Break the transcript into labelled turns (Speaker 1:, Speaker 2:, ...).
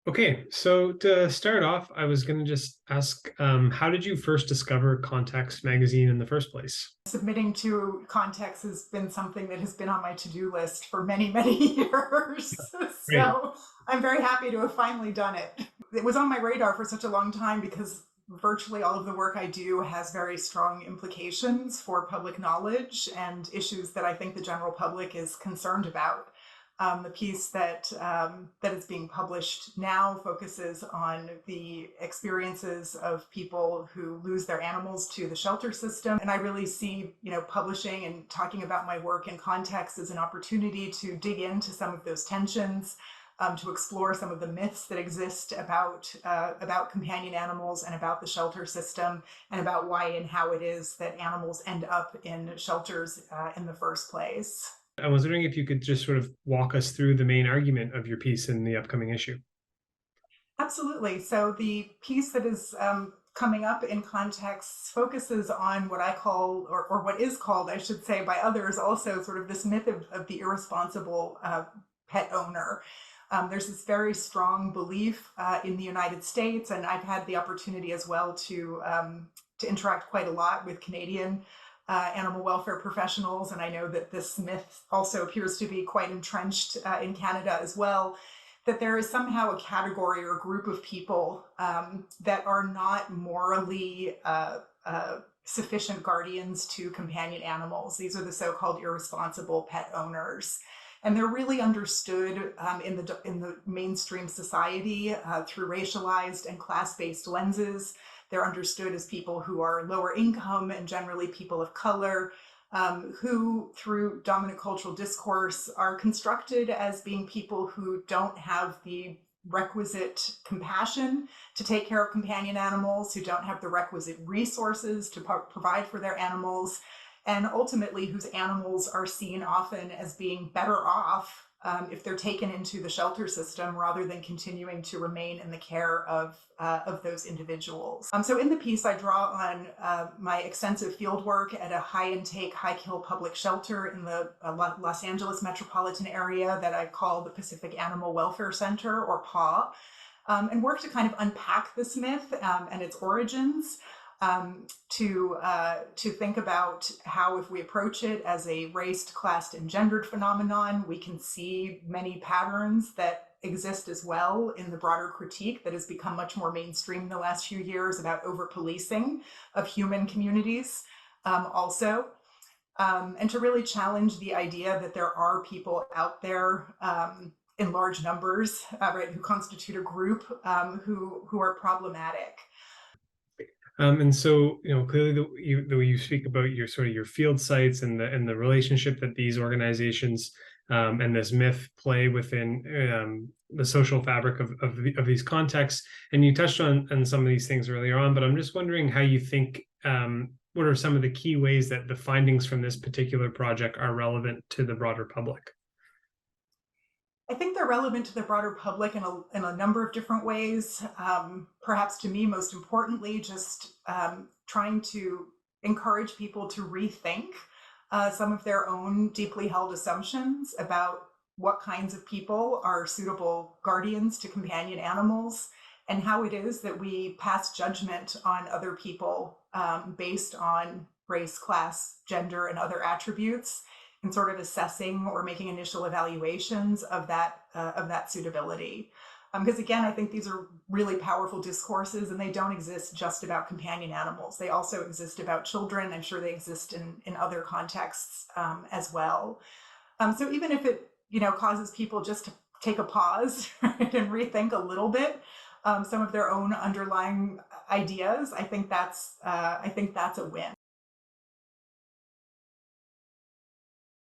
Speaker 1: Okay, so to start off, I was going to just ask, how did you first discover Context magazine in the first place?
Speaker 2: Submitting to Context has been something that has been on my to-do list for many, many years.
Speaker 1: Great.
Speaker 2: So I'm very happy to have finally done it. It was on my radar for such a long time because virtually all of the work I do has very strong implications for public knowledge and issues that I think the general public is concerned about. The piece that is being published now focuses on the experiences of people who lose their animals to the shelter system, and I really see, publishing and talking about my work in Context as an opportunity to dig into some of those tensions, to explore some of the myths that exist about companion animals and about the shelter system, and about why and how it is that animals end up in shelters in the first place.
Speaker 1: I was wondering if you could just sort of walk us through the main argument of your piece in the upcoming issue.
Speaker 2: Absolutely. So the piece that is coming up in Context focuses on what I call, or what is called, I should say, by others also, sort of this myth of the irresponsible pet owner. There's this very strong belief in the United States, and I've had the opportunity as well to interact quite a lot with Canadian animal welfare professionals, and I know that this myth also appears to be quite entrenched in Canada as well, that there is somehow a category or group of people that are not morally sufficient guardians to companion animals. These are the so-called irresponsible pet owners. And they're really understood in the mainstream society through racialized and class-based lenses. They're understood as people who are lower income and generally people of color, who, through dominant cultural discourse, are constructed as being people who don't have the requisite compassion to take care of companion animals, who don't have the requisite resources to provide for their animals, and ultimately whose animals are seen often as being better off if they're taken into the shelter system rather than continuing to remain in the care of those individuals. So in the piece, I draw on my extensive field work at a high-intake, high-kill public shelter in the Los Angeles metropolitan area that I call the Pacific Animal Welfare Center, or PAW, and work to kind of unpack this myth and its origins. To think about how, if we approach it as a raced, classed, and gendered phenomenon, we can see many patterns that exist as well in the broader critique that has become much more mainstream in the last few years about over-policing of human communities also. And to really challenge the idea that there are people out there in large numbers, right, who constitute a group who are problematic.
Speaker 1: And so, clearly the way you speak about your sort of your field sites and the relationship that these organizations and this myth play within the social fabric of these contexts. And you touched on some of these things earlier on, but I'm just wondering how you think, what are some of the key ways that the findings from this particular project are relevant to the broader public?
Speaker 2: I think they're relevant to the broader public in a number of different ways. Perhaps to me, most importantly, just trying to encourage people to rethink some of their own deeply held assumptions about what kinds of people are suitable guardians to companion animals, and how it is that we pass judgment on other people based on race, class, gender, and other attributes, and sort of assessing or making initial evaluations of that suitability. Because again, I think these are really powerful discourses, and they don't exist just about companion animals. They also exist about children. I'm sure they exist in other contexts as well. So even if it causes people just to take a pause, right, and rethink a little bit some of their own underlying ideas, I think that's a win.